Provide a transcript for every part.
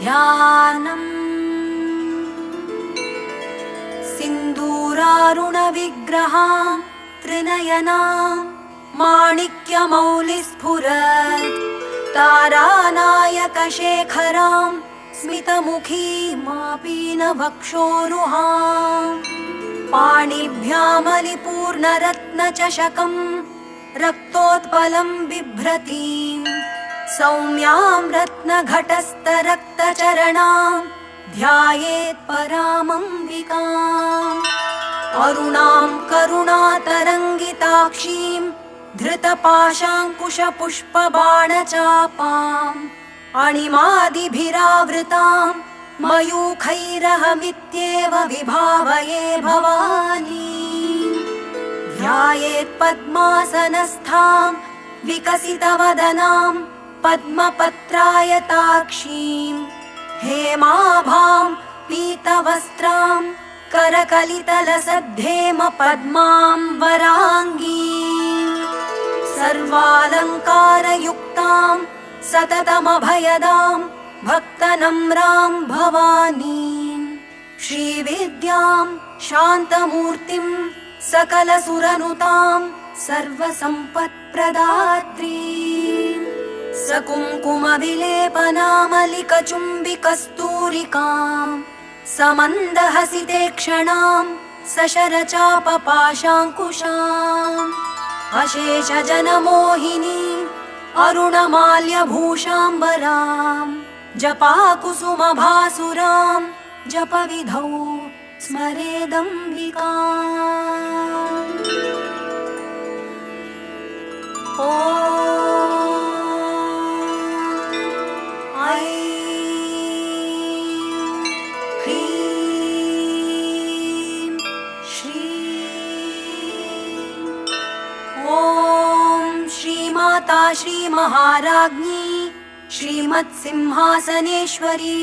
ध्यानम् सिन्दूरारुणविग्रहां त्रिनयनां माणिक्यमौलिस्फुरत् तारानायकशेखरां स्मितमुखीमापीनवक्षोरुहां पाणिभ्यामलिपूर्णरत्नचषकं रक्तोत्पलं बिभ्रतीं सौम्यां रत्नघटस्थरक्तचरणां ध्यायेत् परामम्बिकाम् अरुणां करुणातरङ्गिताक्षीं धृतपाशाङ्कुशपुष्पबाणचापाम् अणिमादिभिरावृतां मयूखैरहमित्येव विभावये भवानी ध्यायेत् पद्मासनस्थां विकसितवदनां पद्मपत्रायताक्षीं हेमाभां पीतवस्त्रां करकलितलसद्धेम पद्मां वराङ्गीं सर्वालङ्कारयुक्तां सततमभयदां भक्तनम्रां भवानीं श्रीविद्यां शान्तमूर्तिं सकलसुरनुतां सर्वसम्पत्प्रदात्रीं सकुङ्कुमविलेपनामलिकचुम्बिकस्तूरिकां समन्दहसितेक्षणां सशरचापपाशाङ्कुशाम् अशेषजनमोहिनीम् अरुणमाल्यभूषाम्बरां जपाकुसुमभासुरां जपविधौ स्मरेदम्बिकाम् ॐ ऐं ह्रीं श्रीं ॐ श्रीमाता श्रीमहाराज्ञी श्रीमत्सिंहासनेश्वरी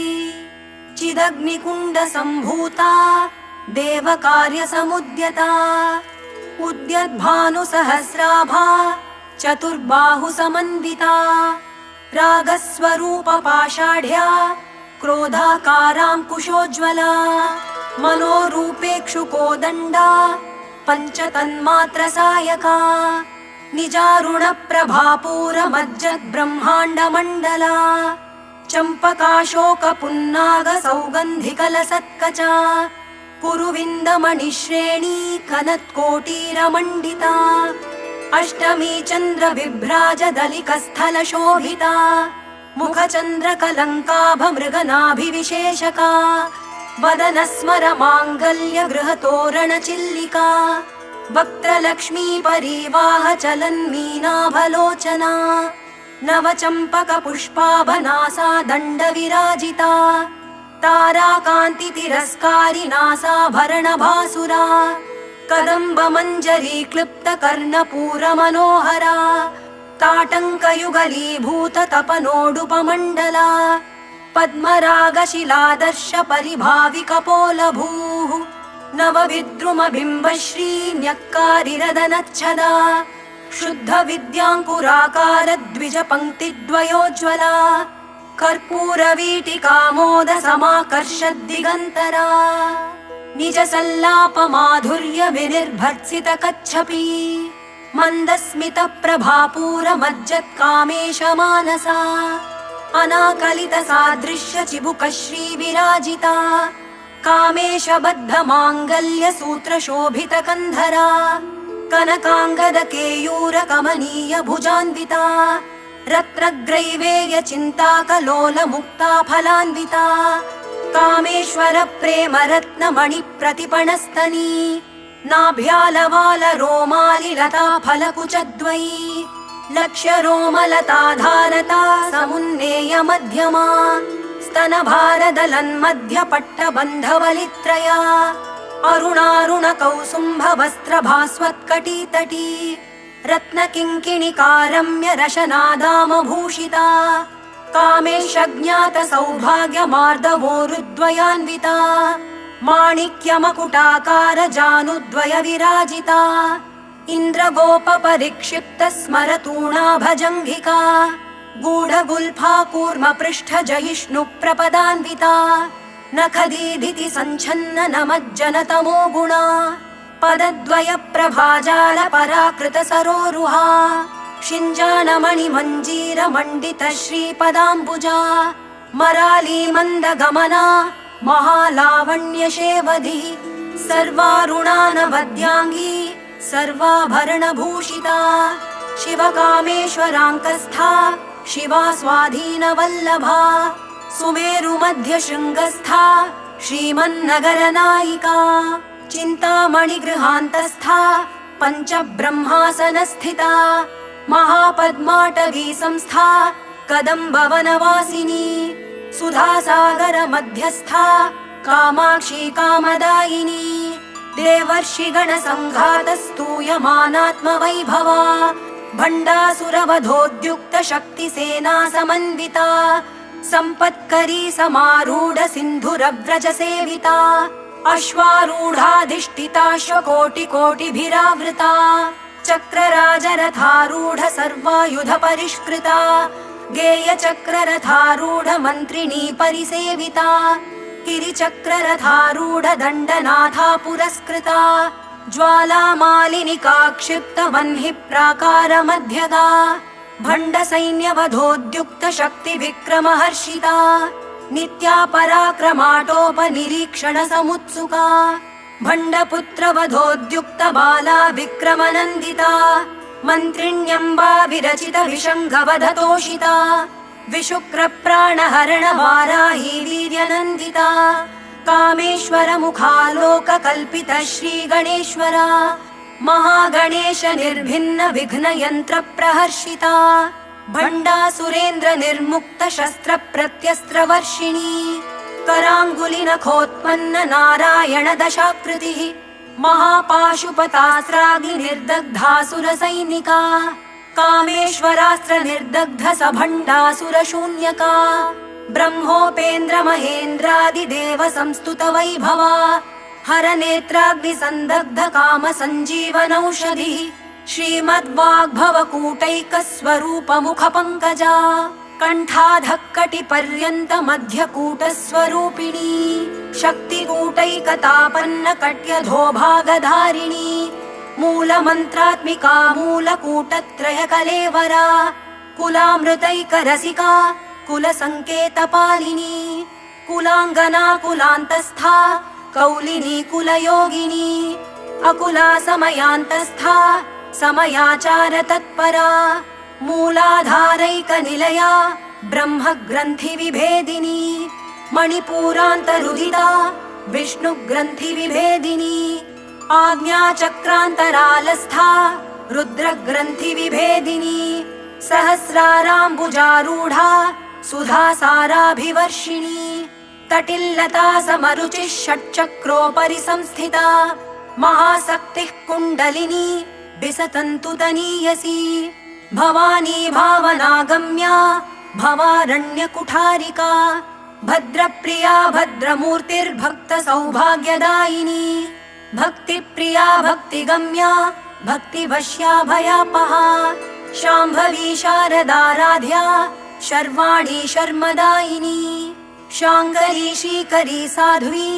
चिदग्निकुण्डसम्भूता देवकार्यसमुद्यता उद्यद्भानुसहस्राभा चतुर्बाहुसमन्विता रागस्वरूपपाषाढ्या क्रोधाकाराङ्कुशोज्ज्वला मनोरूपेक्षुकोदण्डा पञ्चतन्मात्रसायका निजारुणप्रभापूरमज्जद्ब्रह्माण्डमण्डला चम्पकाशोकपुन्नागसौगन्धिकलसत्कचा कुरुविन्दमणिश्रेणी कनत्कोटीरमण्डिता अष्टमी चन्द्रबिभ्राजदलिकस्थलशोभिता मुखचन्द्रकलङ्काभमृगनाभिविशेषका वदनस्मरमाङ्गल्यगृहतोरणचिल्लिका वक्त्रलक्ष्मीपरीवाहचलन्मीनाभलोचना नवचम्पकपुष्पाभनासा दण्डविराजिता ताराकान्तितिरस्कारिनासाभरणभासुरा कदम्बमञ्जरीक्लृप्तकर्णपूरमनोहरा ताटङ्कयुगलीभूततपनोडुपमण्डला पद्मरागशिलादर्शपरिभाविकपोलभूः नवविद्रुमबिम्बश्रीन्यक्कारिरदनच्छदा शुद्धविद्याङ्कुराकारद्विजपङ्क्तिद्वयोज्ज्वला कर्पूरवीटिकामोदसमाकर्षद्दिगन्तरा निजसल्लापमाधुर्यविनिर्भर्त्सितकच्छपी मन्दस्मितप्रभापूरमज्जत्कामेशमानसा अनाकलितसादृश्यचिबुकश्रीविराजिता कामेशबद्धमाङ्गल्यसूत्रशोभितकन्धरा कनकाङ्गदकेयूरकमनीयभुजान्विता रत्नग्रैवेयचिन्ताकलोलमुक्ता फलान्विता कामेश्वरप्रेमरत्नमणिप्रतिपणस्तनी नाभ्यालवालरोमालिलता फलकुचद्वयी लक्ष्यरोमलताधारता समुन्नेयमध्यमा स्तनभारदलन्मध्यपट्टबन्धवलित्रया अरुणारुणकौसुम्भवस्त्रभास्वत्कटीतटी रत्नकिङ्किणिकारम्यरशनादामभूषिता कामेशज्ञातसौभाग्यमार्दवोरुद्वयान्विता गूढगुल्फा कूर्मपृष्ठजयिष्णुप्रपदान्विता नखदीधिति सञ्छन्न नमज्जनतमो गुणा पदद्वयप्रभाजाल पराकृतसरोरुहा शिञ्जानमणिमञ्जीरमण्डितश्रीपदाम्बुजा मरालीमन्दगमना महालावण्यशेवधिः सर्वारुणानवद्याङ्गी सर्वाभरणभूषिता शिवकामेश्वराङ्कस्था शिवा स्वाधीनवल्लभा सुमेरुमध्यशृङ्गस्था श्रीमन्नगरनायिका चिन्तामणिगृहान्तस्था पञ्चब्रह्मासनस्थिता महापद्माटवी संस्था कदम्बवनवासिनी सुधासागरमध्यस्था कामाक्षी कामदायिनी देवर्षिगणसङ्घातस्तूयमानात्मवैभवा भण्डासुरवधोद्युक्तशक्तिसेना समन्विता सम्पत्करी समारूढ सिन्धुरव्रजसेविता अश्वारूढाधिष्ठिताश्वकोटिकोटिभिरावृता चक्रराजरथारूढ सर्वायुधपरिष्कृता गेयचक्ररथारूढ मन्त्रिणी परिसेविता गिरिचक्ररथारूढ दण्डनाथा पुरस्कृता ज्वालामालिनिका क्षिप्तवह्नि प्राकारमध्यगा भण्डसैन्यवधोद्युक्तशक्तिविक्रमहर्षिता नित्या पराक्रमाटोपनिरीक्षणसमुत्सुका भण्डपुत्रवधोद्युक्तबाला विक्रमनन्दिता मन्त्रिण्यम्बा विरचित विशङ्गवधतोषिता विशुक्रप्राणहरणवाराही वीर्यनन्दिता कामेश्वरमुखालोककल्पित श्रीगणेश्वरा महागणेश निर्भिन्न विघ्नयन्त्रप्रहर्षिता भण्डासुरेन्द्र निर्मुक्त शस्त्र प्रत्यस्त्रवर्षिणी कराङ्गुलिनखोत्पन्न नारायण दशाकृतिः महापाशुपतास्राग्नि निर्दग्धासुरसैनिका कामेश्वरास्त्र निर्दग्ध सभण्डासुरशून्यका ब्रह्मोपेन्द्र महेन्द्रादिदेव संस्तुत वैभवा हरनेत्राग्नि संदग्ध काम सञ्जीवनौषधिः श्रीमद्वाग्भवकूटैकस्वरूप मुख पंकजा कण्ठाधक्कटिपर्यन्त मध्यकूटस्वरूपिणी शक्तिकूटैकतापन्न कट्यधोभागधारिणी मूलमन्त्रात्मिका मूलकूटत्रयकलेवरा कुलामृतैकरसिका कुलसङ्केतपालिनी कुलाङ्गना कुलान्तस्था कौलिनी कुलयोगिनी अकुला समयान्तस्था समयाचार तत्परा मूलाधारैकनिलया ब्रह्मग्रन्थिविभेदिनी मणिपूरान्तरुदिता विष्णुग्रन्थिविभेदिनी आज्ञाचक्रान्तरालस्था रुद्रग्रन्थिविभेदिनी सहस्राराम्बुजारूढा सुधासाराभिवर्षिणी तटिल्लता समरुचिः षट्चक्रोपरि संस्थिता महाशक्तिः कुण्डलिनी विसतन्तुतनीयसी भवानी भावनागम्या भवारण्यकुठारिका भद्रप्रिया भद्रमूर्तिर्भक्तसौभाग्यदायिनी भक्तिप्रिया भक्तिगम्या भक्तिवश्या भयापहा शाम्भवी शारदाराध्या शर्वाणी शर्मदायिनी शाङ्करी श्रीकरी साध्वी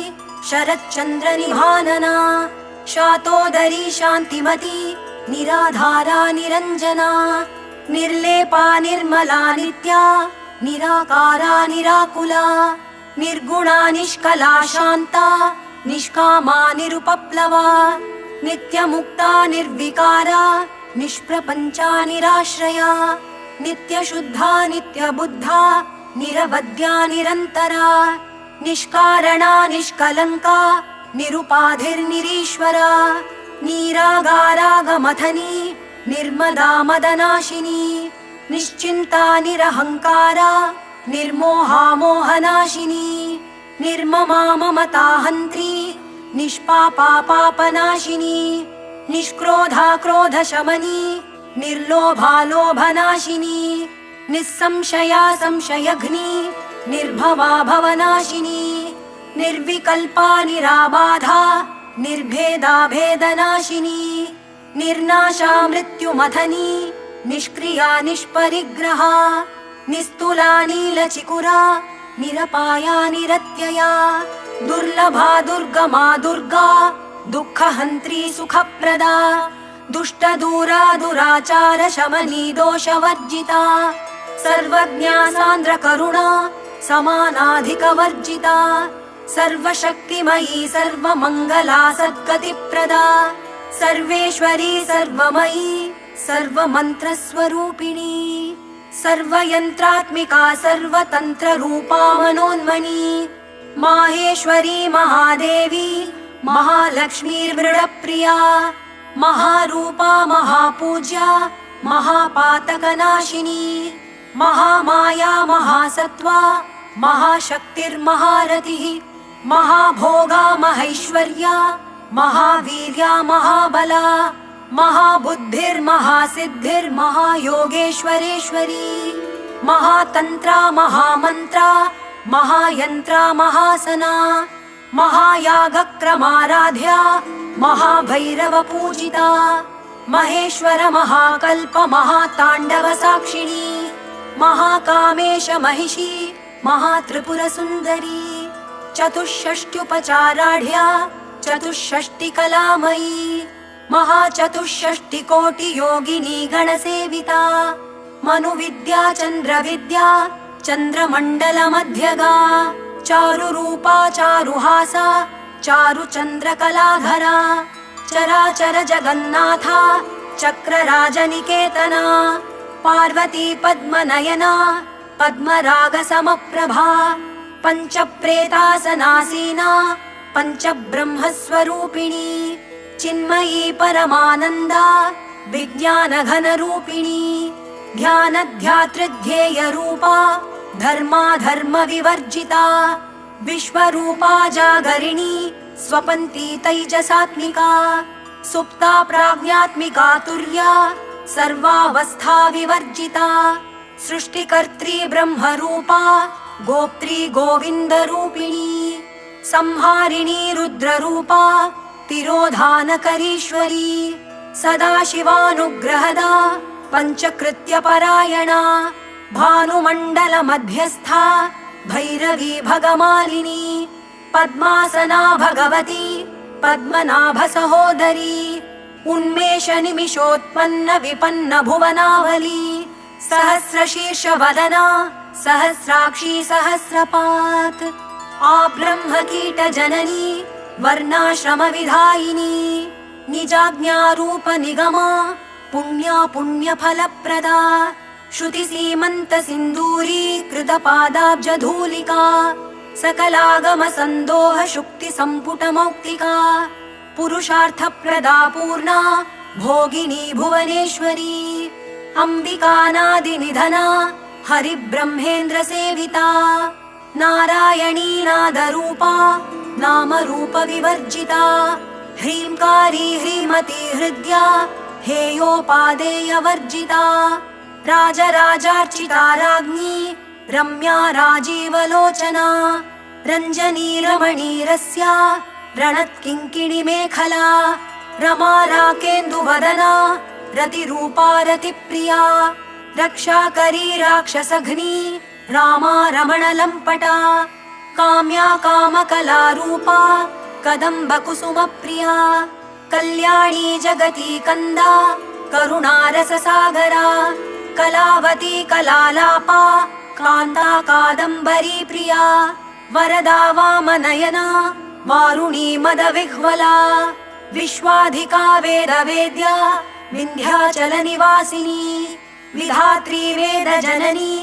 शरच्चन्द्रनिभानना शातोदरी शान्तिमती निराधारा निरञ्जना निर्लेपा निर्मला नित्या निराकारा निराकुला निर्गुणा निष्कला शान्ता निष्कामा निरुपप्लवा नित्यमुक्ता निर्विकारा निष्प्रपञ्चा निराश्रया नित्यशुद्धा नित्यबुद्धा निरवद्या निरन्तरा निष्कारणा निष्कलङ्का निरुपाधिर्निरीश्वरा नीरागारागमथनी निर्मदा मदनाशिनी निश्चिन्ता निरहङ्कारा निर्मोहा मोहनाशिनी निर्ममा ममताहन्त्री निष्पापा पापनाशिनी निष्क्रोधा क्रोधशमनी निर्लोभा लोभनाशिनी निस्संशया संशयघ्नी निर्भवा भवनाशिनी निर्विकल्पा निराबाधा निर्भेदा भेदनाशिनी निर्नाशा मृत्युमथनी निष्क्रिया निष्परिग्रहा निस्तुला नीलचिकुरा निरपाया निरत्यया दुर्लभा दुर्गमा दुर्गा दुःखहन्त्री सुखप्रदा दुष्टदूरा दुराचार शमनी दोषवर्जिता सर्वज्ञा सान्द्र करुणा समानाधिकवर्जिता सर्वशक्तिमयी सर्वमङ्गला सद्गतिप्रदा सर्वेश्वरी सर्वमयी सर्वमन्त्रस्वरूपिणी सर्वयन्त्रात्मिका सर्वतन्त्ररूपा मनोन्मनी माहेश्वरी महादेवी महालक्ष्मीर्मृडप्रिया महारूपा महापूज्या महापातकनाशिनी महामाया महासत्त्वा महाशक्तिर्महारतिः महाभोगा महैश्वर्या महावीर्या महाबला महाबुद्धिर्महासिद्धिर्महायोगेश्वरेश्वरी महातन्त्रा महामन्त्रा महायन्त्रा महासना महायागक्रमाराध्या महाभैरवपूजिता महेश्वर महाकल्प महाताण्डवसाक्षिणी महाकामेश महिषी महात्रिपुरसुन्दरी चतुष्षष्ट्युपचाराढ्या चतुष्षष्टिकलामयी महाचतुष्षष्टिकोटियोगिनी गणसेविता मनुविद्या चन्द्रविद्या चन्द्रमण्डलमध्यगा चारुरूपा चारुहासा चारुचन्द्रकलाधरा चराचर जगन्नाथा चक्रराजनिकेतना पार्वती पद्मनयना पद्मरागसमप्रभा पञ्चप्रेतासनासीना पञ्चब्रह्मस्वरूपिणी चिन्मयी परमानन्दा विज्ञानघनरूपिणी ध्यानध्यातृध्येयरूपा धर्माधर्मविवर्जिता विश्वरूपा जागरिणी स्वपन्ती तैजसात्मिका सुप्ता प्राज्ञात्मिका तुर्या सर्वावस्था विवर्जिता सृष्टिकर्त्री ब्रह्मरूपा गोप्त्री गोविन्दरूपिणी संहारिणी रुद्ररूपा तिरोधानकरीश्वरी सदाशिवानुग्रहदा पञ्चकृत्यपरायणा भानुमण्डलमध्यस्था भैरवी भगमालिनी पद्मासना भगवती पद्मनाभसहोदरी उन्मेषनिमिषोत्पन्न विपन्न भुवनावली सहस्रशीर्षवदना सहस्राक्षी सहस्रपात् आब्रह्मकीटजननी वर्णाश्रमविधायिनी निजाज्ञारूपनिगमा पुण्या पुण्यफलप्रदा श्रुतिसीमन्तसिन्दूरी कृतपादाब्जधूलिका सकलागमसन्दोहशुक्तिसम्पुटमौक्तिका पुरुषार्थप्रदा पूर्णा भोगिनी भुवनेश्वरी अम्बिकानादिनिधना हरिब्रह्मेन्द्रसेविता नारायणी नादरूपा नामरूपविवर्जिता ह्रीङ्कारी ह्रीमती हृद्या हेयोपादेयवर्जिता राजराजार्चिता राज्ञी रम्या राजीवलोचना रञ्जनी रमणीरस्या रणत्किङ्किणिमेखला रमा राकेन्दुवदना रतिरूपा रतिप्रिया रक्षाकरी राक्षसघ्नी रामा रमणलम्पटा काम्या कामकलारूपा कदम्बकुसुमप्रिया कल्याणी जगती कन्दा करुणारससागरा कलावती कलालापा कान्ता कादम्बरी प्रिया वरदा वामनयना वारुणी मदविह्वला विश्वाधिका वेदवेद्या विन्ध्याचलनिवासिनी विधात्री वेदजननी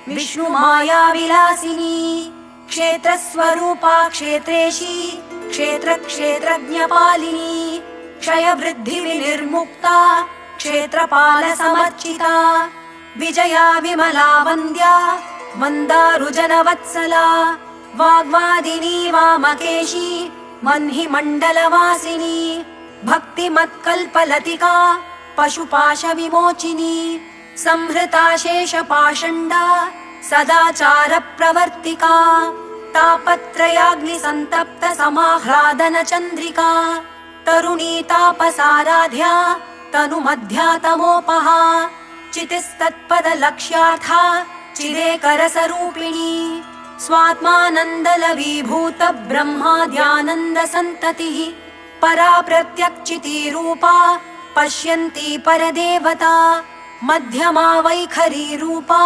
विष्णुमाया विलासिनी क्षेत्रस्वरूपा क्षेत्रेशी क्षेत्रक्षेत्रज्ञपालिनी क्षयवृद्धिविनिर्मुक्ता क्षेत्रपालसमर्चिता विजया विमला वन्द्या मन्दारुजनवत्सला वाग्वादिनी वामकेशी मह्निमण्डलवासिनी भक्तिमत्कल्पलतिका पशुपाशविमोचिनी संहृता शेषपाषण्डा सदाचारप्रवर्तिका तापत्रयाग्निसन्तप्त समाह्लादनचन्द्रिका तरुणी तापसाराध्या तनुमध्या तमोपहा चितिस्तत्पदलक्ष्यार्था चिदेकरसरूपिणी स्वात्मानन्दलवीभूत ब्रह्माद्यानन्दसन्ततिः परा प्रत्यक्षितिरूपा पश्यन्ती परदेवता मध्यमा वैखरी रूपा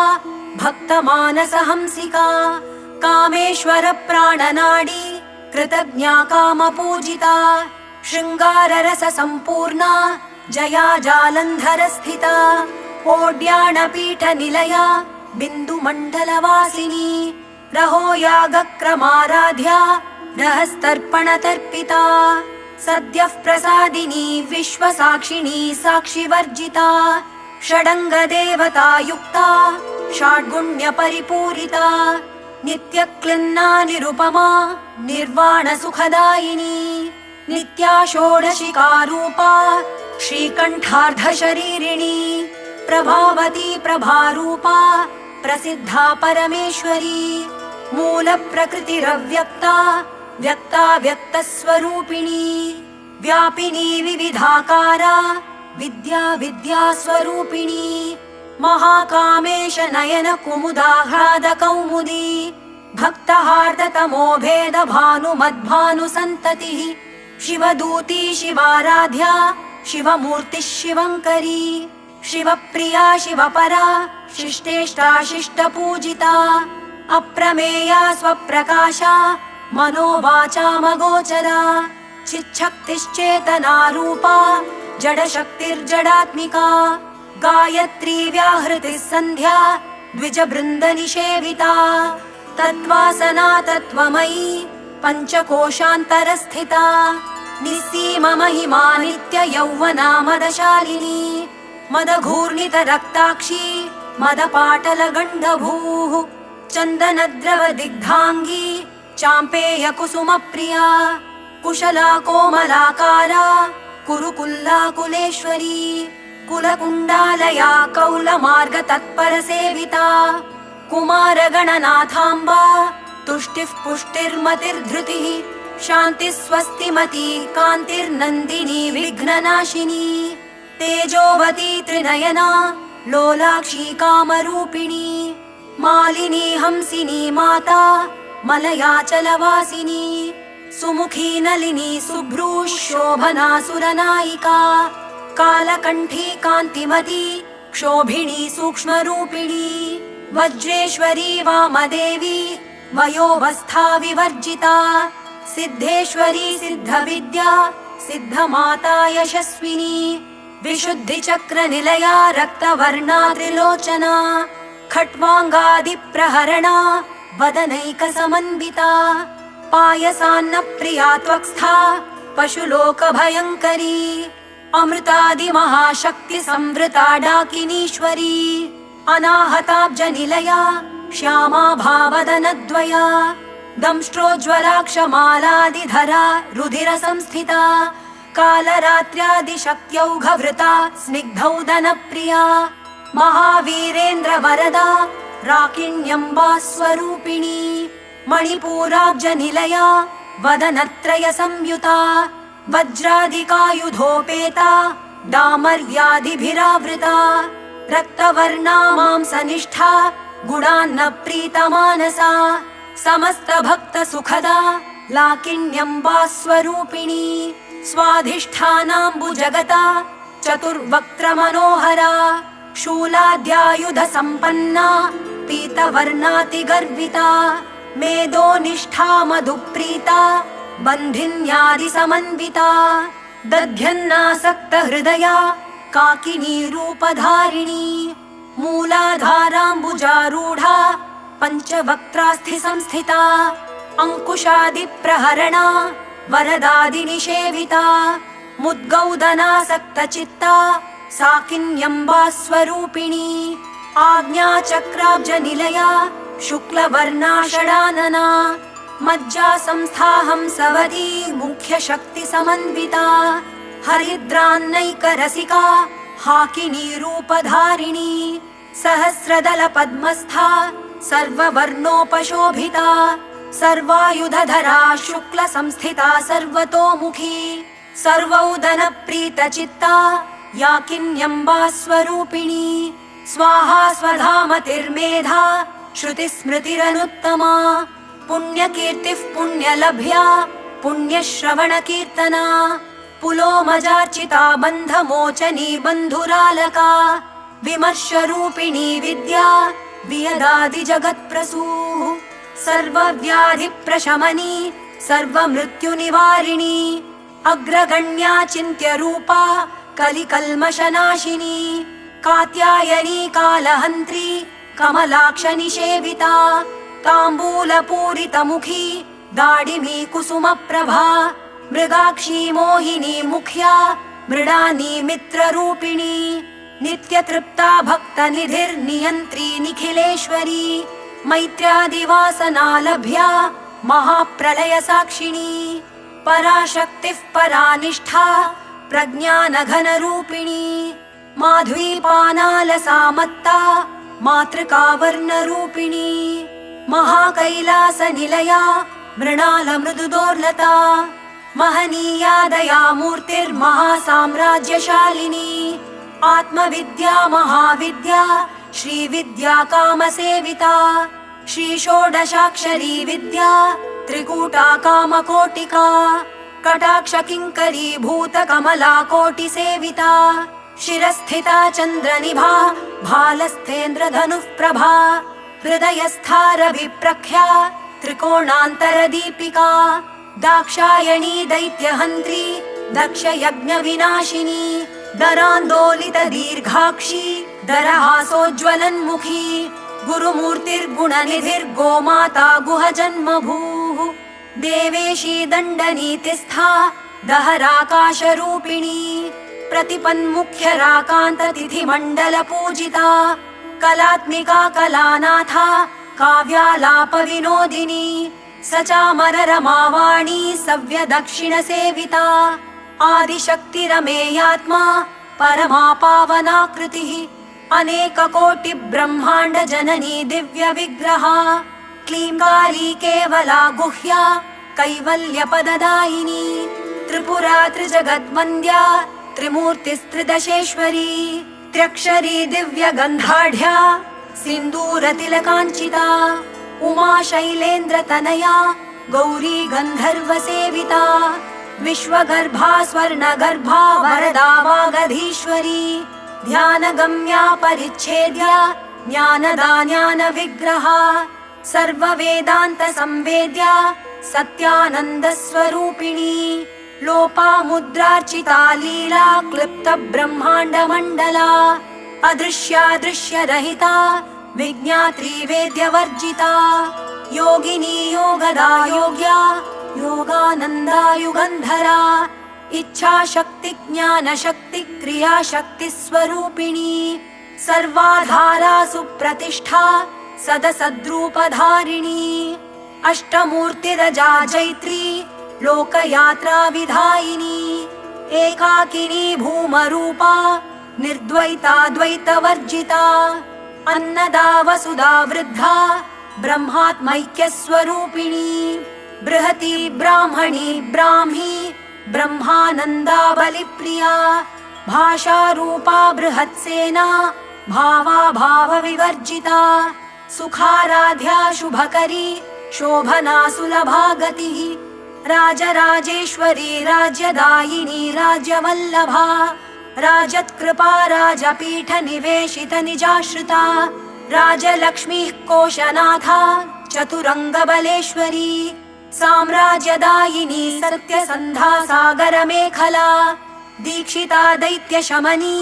भक्तमानसहंसिका कामेश्वर प्राणनाडी कृतज्ञा कामपूजिता शृङ्गाररस सम्पूर्णा जया जालन्धर स्थिता ओड्याणपीठनिलया बिन्दुमण्डलवासिनी रहो यागक्रमाराध्या रहस्तर्पणतर्पिता सद्यः प्रसादिनी विश्वसाक्षिणी साक्षिवर्जिता षडङ्गदेवता युक्ता षड्गुण्यपरिपूरिता नित्यक्लिन्ना निरुपमा निर्वाणसुखदायिनी नित्या षोडशिकारूपा श्रीकण्ठार्धशरीरिणी प्रभावती प्रभारूपा प्रसिद्धा परमेश्वरी मूलप्रकृतिरव्यक्ता व्यक्ता व्यक्तस्वरूपिणी व्यापिनी विविधाकारा विद्या विद्यास्वरूपिणी महाकामेश नयन कुमुदाह्लाद कौमुदी भक्तहार्दतमो भेद भानुमद्भानुसन्ततिः शिवदूती शिवाराध्या शिवमूर्तिः शिवङ्करी शिवप्रिया शिवपरा शिष्टेष्टा शिष्टपूजिता अप्रमेया स्वप्रकाशा मनोवाचामगोचरा चिच्छक्तिश्चेतनारूपा जडशक्तिर्जडात्मिका गायत्री व्याहृतिः सन्ध्या द्विजबृन्दनिषेविता तत्त्वासना तत्त्वमयी पञ्चकोशान्तरस्थिता निस्सीममहिमा नित्ययौवना मदशालिनी मदघूर्णितरक्ताक्षी मदपाटलगण्डभूः चन्दनद्रवदिग्धाङ्गी चाम्पेयकुसुमप्रिया कुशला कोमलाकारा कुरुकुल्लाकुलेश्वरी कुलकुण्डालया कौलमार्गतत्परसेविता कुमारगणनाथाम्बा तुष्टिः पुष्टिर्मतिर्धृतिः शान्तिः स्वस्तिमती कान्तिर्नन्दिनी विघ्ननाशिनी तेजोवती त्रिनयना लोलाक्षी कामरूपिणी मालिनी हंसिनी माता मलयाचलवासिनी सुमुखी नलिनी सुभ्रू शोभना सुरनायिका कालकण्ठी कान्तिमती क्षोभिणी सूक्ष्मरूपिणी वज्रेश्वरी वामदेवी वयोवस्था विवर्जिता सिद्धेश्वरी सिद्धविद्या सिद्धमाता यशस्विनी विशुद्धिचक्रनिलया रक्तवर्णा त्रिलोचना खट्वाङ्गादिप्रहरणा वदनैकसमन्विता पायसान्नप्रिया त्वक्स्था पशुलोकभयङ्करी अमृतादिमहाशक्तिसंवृता डाकिनीश्वरी अनाहताब्जनिलया श्यामा भावदनद्वया दंष्ट्रोज्ज्वलाक्षमालादिधरा रुधिरसंस्थिता कालरात्र्यादिशक्त्यौघवृता स्निग्धौदनप्रिया महावीरेन्द्रवरदा राकिण्यम्बा स्वरूपिणी मणिपूराब्जनिलया वदनत्रयसंयुता वज्रादिकायुधोपेता डामर्यादिभिरावृता रक्तवर्णा मांसनिष्ठा गुणान्नप्रीतमानसा समस्तभक्तसुखदा लाकिण्यम्बा स्वरूपिणी स्वाधिष्ठानाम्बुजगता चतुर्वक्त्रमनोहरा शूलाद्यायुधसम्पन्ना पीतवर्णातिगर्विता मेदोनिष्ठा मधुप्रीता बन्धिन्यादिसमन्विता दध्यन्नासक्तहृदया काकिनी रूपधारिणी मूलाधाराम्बुजारूढा पञ्चवक्त्रास्थिसंस्थिता अङ्कुशादिप्रहरणा वरदादिनिषेविता मुद्गौदनासक्तचित्ता साकिन्यम्बा स्वरूपिणी आज्ञाचक्राब्जनिलया शुक्लवर्णा षडानना मज्जासंस्थाहंसवदी मुख्यशक्तिसमन्विता हरिद्रान्नैकरसिका हाकिनी रूपधारिणी सहस्रदलपद्मस्था सर्ववर्णोपशोभिता सर्वायुधधरा शुक्लसंस्थिता सर्वतोमुखी सर्वौदनप्रीतचित्ता याकिन्यम्बा स्वरूपिणी स्वाहा स्वधामतिर्मेधा श्रुतिस्मृतिरनुत्तमा पुण्यकीर्तिः पुण्यलभ्या पुण्यश्रवणकीर्तना पुलोमजार्चिता बन्धमोचनी बन्धुरालका विमर्शरूपिणी विद्या वियदादिजगत्प्रसूः सर्वव्याधिप्रशमनी सर्वमृत्युनिवारिणी अग्रगण्या चिन्त्यरूपा कलिकल्मषनाशिनी कात्यायनी कालहन्त्री कमलाक्षनिषेविता ताम्बूलपूरितमुखी दाडिमी कुसुमप्रभा मृगाक्षी मोहिनी मुख्या मृडानी मित्ररूपिणी नित्यतृप्ता भक्तनिधिर्नियन्त्री निखिलेश्वरी मैत्र्यादिवासनालभ्या महाप्रलयसाक्षिणी पराशक्तिः परानिष्ठा प्रज्ञानघनरूपिणी माध्वीपानालसामत्ता मातृकावर्णरूपिणी महाकैलासनिलया मृणालमृदुदोर्लता महनीया दयामूर्तिर्महासाम्राज्यशालिनी आत्मविद्या महाविद्या श्रीविद्या कामसेविता श्रीषोडशाक्षरी विद्या त्रिकूटा कामकोटिका कटाक्षकिङ्करी भूतकमला कोटिसेविता शिरस्थिता चन्द्रनिभा भालस्थेन्द्रधनुः प्रभा हृदयस्थारविप्रख्या त्रिकोणान्तरदीपिका दाक्षायणी दैत्यहन्त्री दक्षयज्ञविनाशिनी दरान्दोलितदीर्घाक्षी दरहासोज्ज्वलन्मुखी गुरुमूर्तिर्गुणनिधिर्गोमाता गुहजन्मभूः देवेशी दण्डनीतिस्था दहराकाशरूपिणी प्रतिपन्मुख्यराकान्ततिथिमण्डलपूजिता कलात्मिका कलानाथा काव्यालापविनोदिनी सचामररमावाणी सव्यदक्षिणसेविता आदिशक्तिरमेयात्मा परमा पावनाकृतिः अनेककोटिब्रह्माण्डजननी दिव्यविग्रहा क्लीङ्काली केवला गुह्या कैवल्यपददायिनी त्रिपुरा त्रिजगद्वन्द्या त्रिमूर्तिस्त्रिदशेश्वरी त्र्यक्षरी दिव्यगन्धाढ्या सिन्दूरतिलकाञ्चिता उमा शैलेन्द्रतनया गौरी गन्धर्वसेविता विश्वगर्भा स्वर्णगर्भा वरदा वागधीश्वरी ध्यानगम्या परिच्छेद्या ज्ञानदा ज्ञानविग्रहा सर्ववेदान्तसंवेद्या सत्यानन्दस्वरूपिणी लोपामुद्रार्चिता लीला क्लिप्तब्रह्माण्डमण्डला अदृश्यादृश्यरहिता विज्ञात्री वेद्यवर्जिता योगिनी योगदा योग्या योगानन्दा युगन्धरा इच्छाशक्ति ज्ञानशक्ति क्रियाशक्ति स्वरूपिणी सर्वाधारा सुप्रतिष्ठा सदसद्रूपधारिणी अष्टमूर्तिरजा जैत्री लोकयात्रा विधायिनी एकाकिनी भूमरूपा निर्द्वैता द्वैतवर्जिता अन्नदा वसुधा वृद्धा ब्रह्मात्मैक्यस्वरूपिणी बृहती ब्राह्मणी ब्राह्मी ब्रह्मानन्दा बलिप्रिया भाषारूपा बृहत्सेना भावा भावविवर्जिता सुखाराध्या शुभकरी शोभना सुलभा गतिः राजराजेश्वरी राज्यदायिनी राज्यवल्लभा राजत्कृपा राजपीठनिवेशित निजाश्रिता राजलक्ष्मीः कोशनाथा चतुरङ्गबलेश्वरी साम्राज्यदायिनी सत्यसन्धा सागरमेखला दीक्षिता दैत्यशमनी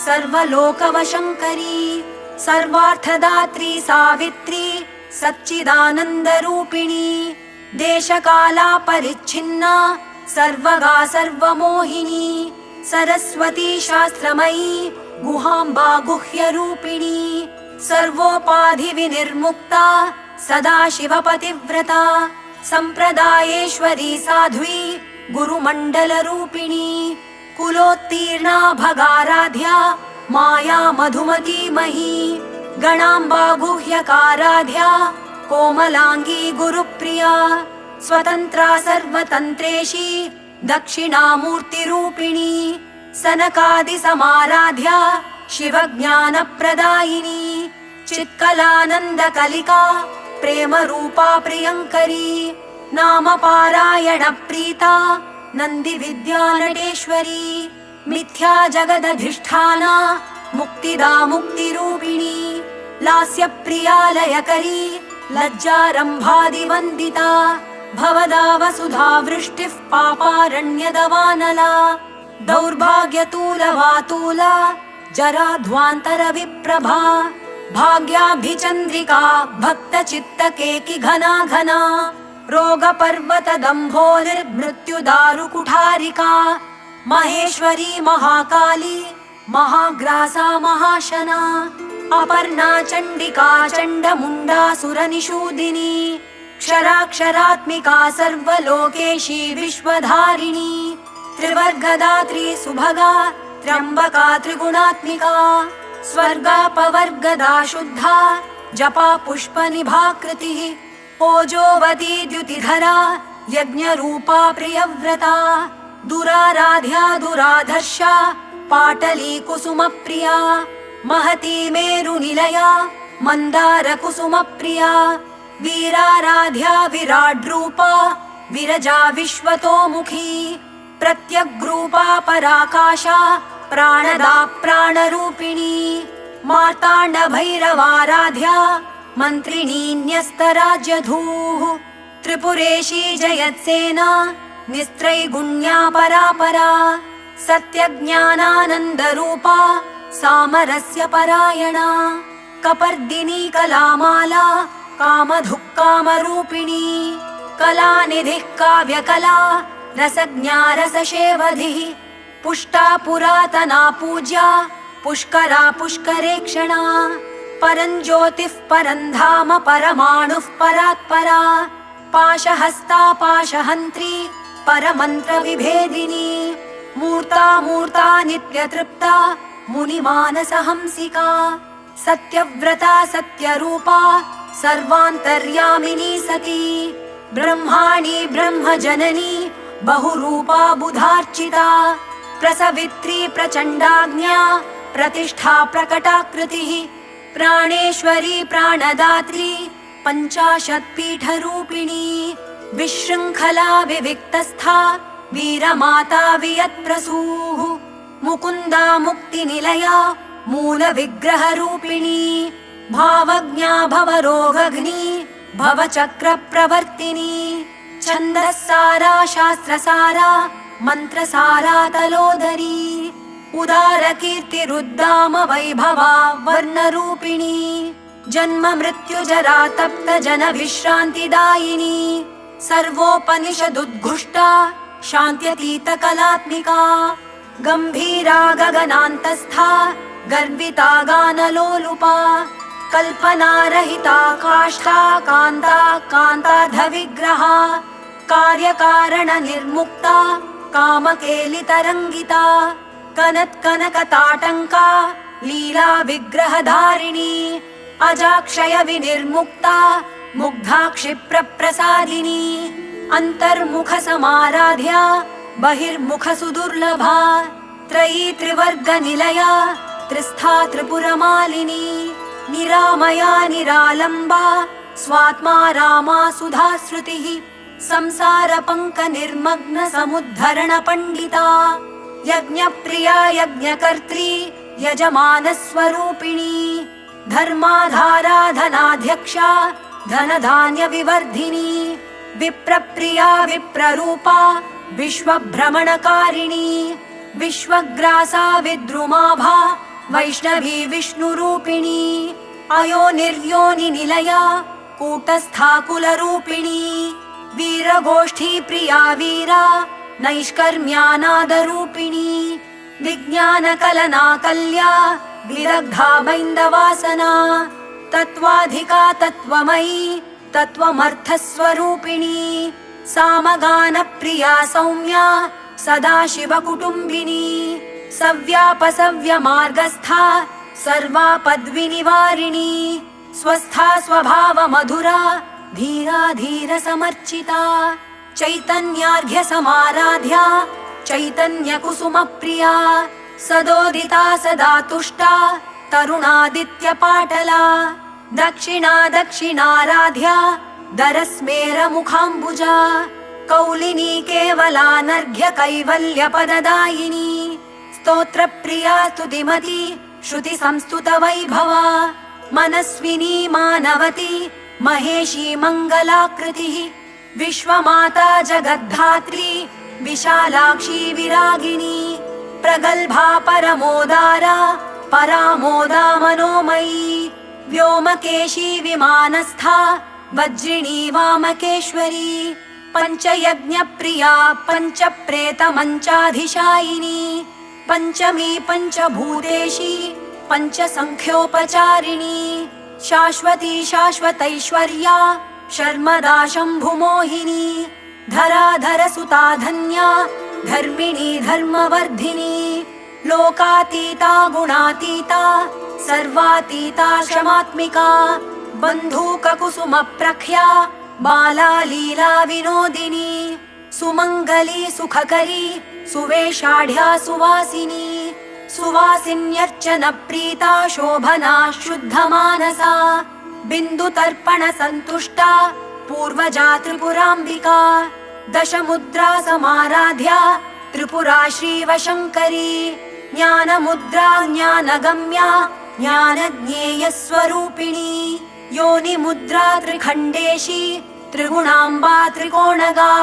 सर्वलोकवशङ्करी सर्वार्थदात्री सावित्री सच्चिदानन्दरूपिणी देशकाला परिच्छिन्ना सर्वगा सर्वमोहिनी सरस्वती शास्त्रमयी गुहाम्बा गुह्यरूपिणी सर्वोपाधिविनिर्मुक्ता सदाशिवपतिव्रता सम्प्रदायेश्वरी साध्वी गुरुमण्डलरूपिणी कुलोत्तीर्णा भगाराध्या माया मधुमती मही गणाम्बा गुह्यकाराध्या कोमलांगी गुरुप्रिया स्वतंत्रा सर्वतंत्रेशी दक्षिणामूर्तिरूपिणी सनकादि समाराध्या शिवज्ञानप्रदायिनी चित्कलानन्दकलिका प्रेमरूपा प्रियङ्करी नामपारायणप्रीता नन्दिविद्यानटेश्वरी मिथ्या जगदधिष्ठाना मुक्तिदा मुक्तिरूपिणी लास्यप्रिया लयकरी लज्जारम्भादिवन्दिता भवदा वसुधा वृष्टिः पापारण्यदवानला दौर्भाग्यतूलवातूला जराध्वान्तरविप्रभा भाग्याभिचन्द्रिका भक्तचित्तकेकि घना घना रोगपर्वतदम्भोलिर्मृत्युदारुकुठारिका महेश्वरी महाकाली महाग्रासा महाशना अपर्णा चण्डिका चण्डमुण्डासुरनिषूदिनी क्षराक्षरात्मिका सर्वलोकेशी विश्वधारिणी त्रिवर्गदात्री सुभगा त्र्यम्बका त्रिगुणात्मिका स्वर्गापवर्गदा शुद्धा जपा पुष्पनिभाकृतिः ओजोवती द्युतिधरा यज्ञरूपा प्रियव्रता दुराराध्या दुराधर्षा पाटली कुसुमप्रिया महती मेरुनिलया मन्दारकुसुमप्रिया वीराराध्या विराड्रूपा विरजा विश्वतोमुखी प्रत्यग्रूपा पराकाशा प्राणदा प्राणरूपिणी मार्ताण्डभैरवाराध्या मन्त्रिणी न्यस्तराज्यधूः त्रिपुरेशी जयत्सेना निस्त्रैगुण्या परापरा सत्यज्ञानानन्दरूपा सामरस्य परायणा कपर्दिनी कलामाला कामधुक्कामरूपिणी कलानिधिः काव्यकला रसज्ञा रसशेवधिः पुष्टा पुरातना पूज्या पुष्करा पुष्करेक्षणा परञ्ज्योतिः परन्धाम परमाणुः परात्परा पाशहस्ता पाशहन्त्री परमन्त्रविभेदिनी मूर्ता मूर्ता नित्यतृप्ता मुनिमानसहंसिका सत्यव्रता सत्यरूपा सर्वान्तर्यामिनी सती ब्रह्माणी ब्रह्मजननी बहुरूपा बुधार्चिता प्रसवित्री प्रचण्डाज्ञा प्रतिष्ठा प्रकटाकृतिः प्राणेश्वरी प्राणदात्री पञ्चाशत्पीठरूपिणी विशृङ्खला विविक्तस्था वीरमाता वियत्प्रसूः मुकुन्दा मुक्तिनिलया मूलविग्रहरूपिणी भावज्ञा भवरोगघ्नी भवचक्रप्रवर्तिनी छन्दस्सारा शास्त्रसारा मन्त्रसारा तलोदरी उदारकीर्तिरुद्दाम वैभवा वर्णरूपिणी जन्म मृत्युजरा तप्त जनविश्रान्तिदायिनी सर्वोपनिषदुद्घुष्टा शान्त्यतीतकलात्मिका गम्भीरा गगनान्तस्था गर्विता गानलोलुपा कल्पनारहिता काष्ठा कान्ता कान्तार्धविग्रहा कार्यकारणनिर्मुक्ता कामकेलितरङ्गिता कनत्कनकताटङ्का लीला विग्रहधारिणी अजाक्षय विनिर्मुक्ता मुग्धा क्षिप्रप्रसादिनी अन्तर्मुखसमाराध्या बहिर्मुखसुदुर्लभा त्रयी त्रिवर्गनिलया त्रिस्था त्रिपुरमालिनी निरामया निरालम्बा स्वात्मा रामा सुधाश्रुतिः संसारपङ्कनिर्मग्न समुद्धरण पण्डिता यज्ञप्रिया यज्ञकर्त्री यजमानस्वरूपिणी धर्माधारा धनाध्यक्षा धनधान्यविवर्धिनी विप्रप्रिया विप्ररूपा विश्वभ्रमणकारिणी विश्वग्रासा विद्रुमाभा वैष्णवी विष्णुरूपिणी अयोनिर्योनिनिलया कूटस्था कुलरूपिणी वीरगोष्ठी प्रिया वीरा नैष्कर्म्यानादरूपिणी विज्ञानकलना कल्या विदग्धा बैन्दवासना तत्त्वाधिका तत्त्वमयी तत्त्वमर्थस्वरूपिणी सामगानप्रिया सौम्या सदाशिवकुटुम्बिनी सव्यापसव्यमार्गस्था सर्वापद्विनिवारिणी स्वस्था स्वभावमधुरा धीरा धीरसमर्चिता चैतन्यार्घ्यसमाराध्या चैतन्यकुसुमप्रिया सदोदिता सदा तुष्टा तरुणादित्यपाटला दक्षिणा दक्षिणाराध्या दरस्मेरमुखाम्बुजा कौलिनी केवलानर्घ्य कैवल्यपददायिनी स्तोत्रप्रिया स्तुतिमती श्रुति संस्तुत वैभवा मनस्विनी मानवती महेशी मङ्गलाकृतिः विश्वमाता जगद्धात्री विशालाक्षी विरागिणी प्रगल्भा परमोदारा परामोदा मनोमयी व्योमकेशी विमानस्था वज्रिणी वामकेश्वरी पञ्चयज्ञप्रिया पञ्चप्रेतमञ्चाधिशायिनी पञ्चमी पञ्चभूतेशी पञ्चसङ्ख्योपचारिणी शाश्वती शाश्वतैश्वर्या शर्मदा शम्भुमोहिनी धराधरसुता धन्या धर्मिणी धर्मवर्धिनी लोकातीता गुणातीता सर्वातीता क्षमात्मिका बन्धूककुसुमप्रख्या बाला लीला विनोदिनी सुमङ्गली सुखकरी सुवेशाढ्या सुवासिनी सुवासिन्यर्चनप्रीता शोभना शुद्धमानसा बिन्दुतर्पण सन्तुष्टा पूर्वजा त्रिपुराम्बिका दशमुद्रा समाराध्या त्रिपुरा श्रीवशङ्करी ज्ञानमुद्रा ज्ञानगम्या ज्ञानज्ञेयस्वरूपिणी योनिमुद्रा त्रिखण्डेशी त्रिगुणाम्बा त्रिकोणगा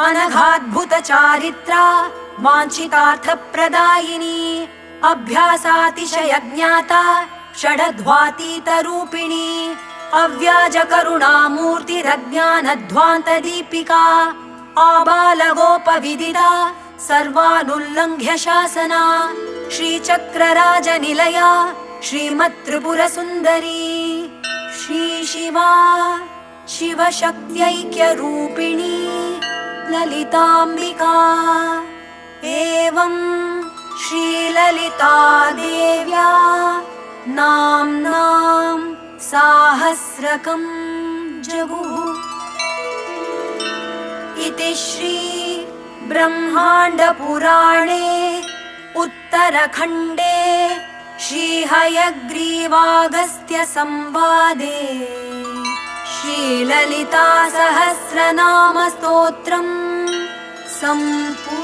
अनघाद्भुतचारित्रा वाञ्छितार्थप्रदायिनी अभ्यासातिशयज्ञाता षडध्वातीतरूपिणी अव्याजकरुणामूर्तिरज्ञानध्वान्तदीपिका आबालगोपविदिता सर्वानुल्लङ्घ्य शासना श्रीचक्रराजनिलया श्रीमत्त्रिपुरसुन्दरी श्रीशिवा शिवशक्त्यैक्यरूपिणी ललिताम्बिका एवं श्रीललिता देव्या नाम्नां साहस्रकं जगुः इति श्री ब्रह्माण्डपुराणे उत्तरखण्डे श्रीहयग्रीवागस्त्य संवादे श्रीललिता सहस्रनाम स्तोत्रम् सम्पूर्णम्।